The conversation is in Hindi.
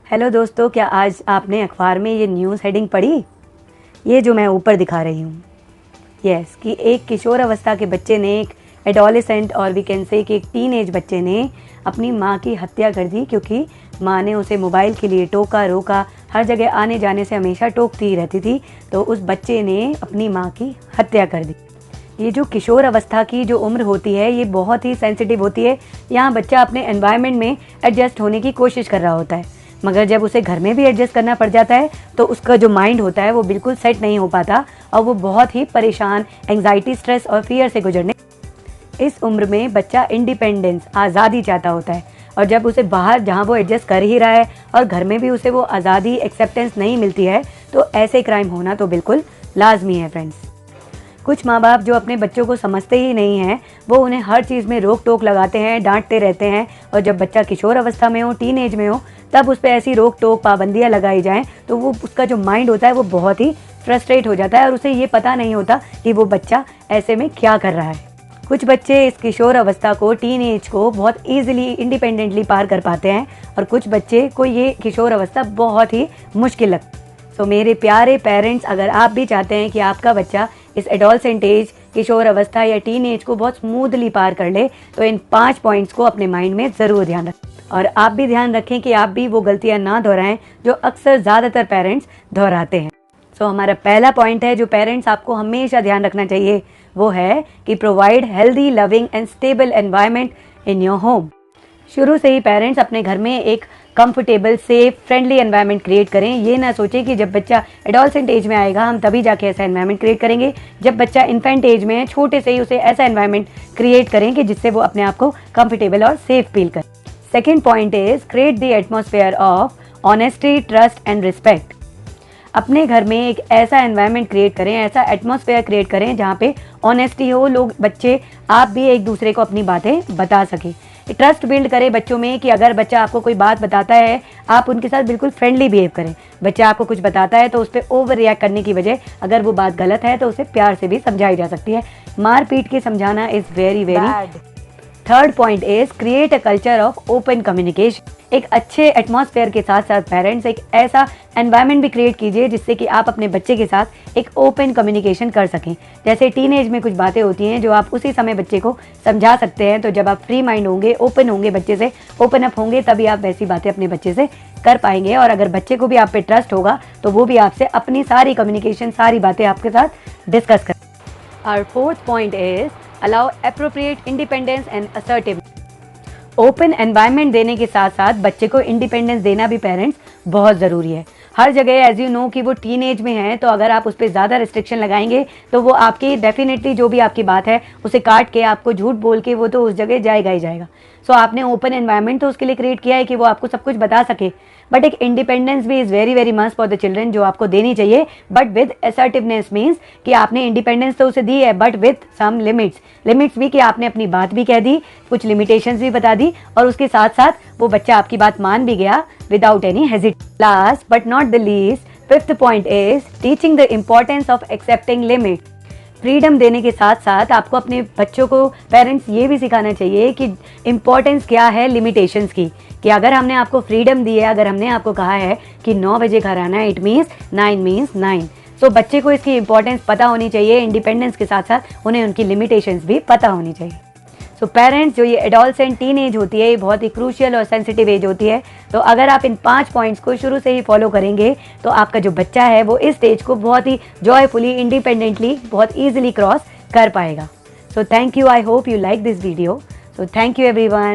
हेलो दोस्तों, क्या आज आपने अखबार में ये न्यूज़ हेडिंग पढ़ी? ये जो मैं ऊपर दिखा रही हूँ, यस, कि एक किशोर अवस्था के बच्चे ने, एक एडोलेसेंट और वी कैन से कि एक टीन बच्चे ने अपनी माँ की हत्या कर दी, क्योंकि माँ ने उसे मोबाइल के लिए टोका रोका, हर जगह आने जाने से हमेशा टोकती ही रहती थी। तो उस बच्चे ने अपनी माँ की हत्या कर दी। ये जो किशोर अवस्था की जो उम्र होती है, ये बहुत ही सेंसिटिव होती है। यहाँ बच्चा अपने एनवायरनमेंट में एडजस्ट होने की कोशिश कर रहा होता है, मगर जब उसे घर में भी एडजस्ट करना पड़ जाता है तो उसका जो माइंड होता है वो बिल्कुल सेट नहीं हो पाता और वो बहुत ही परेशान, एंग्जाइटी, स्ट्रेस और फियर से गुजरने। इस उम्र में बच्चा इंडिपेंडेंस, आज़ादी चाहता होता है, और जब उसे बाहर जहाँ वो एडजस्ट कर ही रहा है और घर में भी उसे वो आज़ादी, एक्सेप्टेंस नहीं मिलती है, तो ऐसे क्राइम होना तो बिल्कुल लाजमी है फ्रेंड्स। कुछ माँ बाप जो अपने बच्चों को समझते ही नहीं हैं, वो उन्हें हर चीज़ में रोक टोक लगाते हैं, डांटते रहते हैं, और जब बच्चा किशोर अवस्था में हो, टीन एज में हो, तब उस पर ऐसी रोक टोक, पाबंदियाँ लगाई जाएं तो वो उसका जो माइंड होता है वो बहुत ही फ्रस्ट्रेट हो जाता है और उसे ये पता नहीं होता कि वो बच्चा ऐसे में क्या कर रहा है। कुछ बच्चे इस किशोर अवस्था को, टीन एज को बहुत ईजिली, इंडिपेंडेंटली पार कर पाते हैं, और कुछ बच्चे को ये किशोर अवस्था बहुत ही मुश्किल लगती है। तो मेरे प्यारे पेरेंट्स, अगर आप भी चाहते हैं कि आपका बच्चा इस एडोलसेंट एज, किशोर अवस्था या टीन एज को बहुत स्मूथली पार कर ले, तो इन 5 पॉइंट्स को अपने माइंड में ज़रूर ध्यान रखें। और आप भी ध्यान रखें कि आप भी वो गलतियां ना दोहराएं जो अक्सर ज़्यादातर पेरेंट्स दोहराते हैं। सो हमारा पहला पॉइंट है जो पेरेंट्स आपको हमेशा ध्यान रखना चाहिए, वो है कि provide healthy, loving and stable environment in your home. शुरू से ही पेरेंट्स अपने घर में एक comfortable, safe, friendly environment create करें। ये ना सोचें कि जब बच्चा एडोलसेंट एज में आएगा हम तभी जाके ऐसा एनवायरनमेंट क्रिएट करेंगे। जब बच्चा इन्फेंट एज में है, छोटे से ही उसे ऐसा एनवायरनमेंट क्रिएट करें कि जिससे वो अपने आप को कंफर्टेबल और सेफ फील करे। Second point is create the atmosphere of honesty, trust and respect. अपने घर में एक ऐसा एनवायरनमेंट क्रिएट करें, ऐसा एटमॉस्फेयर क्रिएट करें जहाँ पे ऑनेस्टी हो, लोग, बच्चे, आप भी एक दूसरे को अपनी बातें बता सकें। ट्रस्ट बिल्ड करें बच्चों में कि अगर बच्चा आपको कोई बात बताता है, आप उनके साथ बिल्कुल फ्रेंडली बिहेव करें। बच्चा आपको कुछ बताता है तो उस पर ओवर रिएक्ट करने की बजाय अगर वो बात गलत है तो उसे प्यार से भी समझाई जा सकती है। मार पीट के समझाना is very bad. Third point is create a culture of open communication. एक अच्छे एटमॉस्फेयर के साथ साथ पेरेंट्स एक ऐसा एनवायरनमेंट भी क्रिएट कीजिए जिससे कि आप अपने बच्चे के साथ एक ओपन कम्युनिकेशन कर सकें। जैसे टीन एज में कुछ बातें होती हैं जो आप उसी समय बच्चे को समझा सकते हैं, तो जब आप फ्री माइंड होंगे, ओपन होंगे, बच्चे से ओपन अप होंगे, तभी आप वैसी बातें अपने बच्चे से कर पाएंगे। और अगर बच्चे को भी आप पे ट्रस्ट होगा तो वो भी आपसे अपनी सारी कम्युनिकेशन, सारी बातें आपके साथ डिस्कस कर। Our fourth point is allow appropriate independence and assertiveness. Open environment देने के साथ साथ बच्चे को इंडिपेंडेंस देना भी पेरेंट्स बहुत ज़रूरी है। हर जगह एज यू नो कि वो टीन एज में है, तो अगर आप उस पर ज़्यादा रिस्ट्रिक्शन लगाएंगे तो वो आपकी डेफिनेटली जो भी आपकी बात है उसे काट के, आपको झूठ बोल के वो तो उस जगह जाएगा ही जाएगा। सो आपने ओपन एनवायरनमेंट तो उसके लिए क्रिएट किया है कि वो आपको सब कुछ बता सके, बट एक इंडिपेंडेंस भी is very very must for the children जो आपको देनी चाहिए, बट विद असर्टिवनेस। मीन्स कि आपने इंडिपेंडेंस तो उसे दी है बट विद सम लिमिट्स भी, कि आपने अपनी बात भी कह दी, कुछ लिमिटेशंस भी बता दी, और उसके साथ साथ वो बच्चा आपकी बात मान भी गया without any hesitation. Last but not the least, fifth point is teaching the importance of accepting limit. Freedom देने के साथ साथ आपको अपने बच्चों को, पेरेंट्स, ये भी सिखाना चाहिए कि इम्पोर्टेंस क्या है लिमिटेशंस की, कि अगर हमने आपको फ्रीडम दी है, अगर हमने आपको कहा है कि 9 बजे घर आना है, इट मीन्स 9 मीन्स 9। सो बच्चे को इसकी इंपॉर्टेंस पता होनी चाहिए। इंडिपेंडेंस के साथ साथ उन्हें उनकी लिमिटेशंस भी पता होनी चाहिए। सो पेरेंट्स, जो ये एडोलसेंट टीन एज होती है, ये बहुत ही क्रूशियल और सेंसिटिव एज होती है। तो अगर आप इन 5 पॉइंट्स को शुरू से ही फॉलो करेंगे तो आपका जो बच्चा है वो इस स्टेज को बहुत ही जॉयफुली, इंडिपेंडेंटली, बहुत ईजिली क्रॉस कर पाएगा। So thank you, I hope you like this video. So thank you everyone.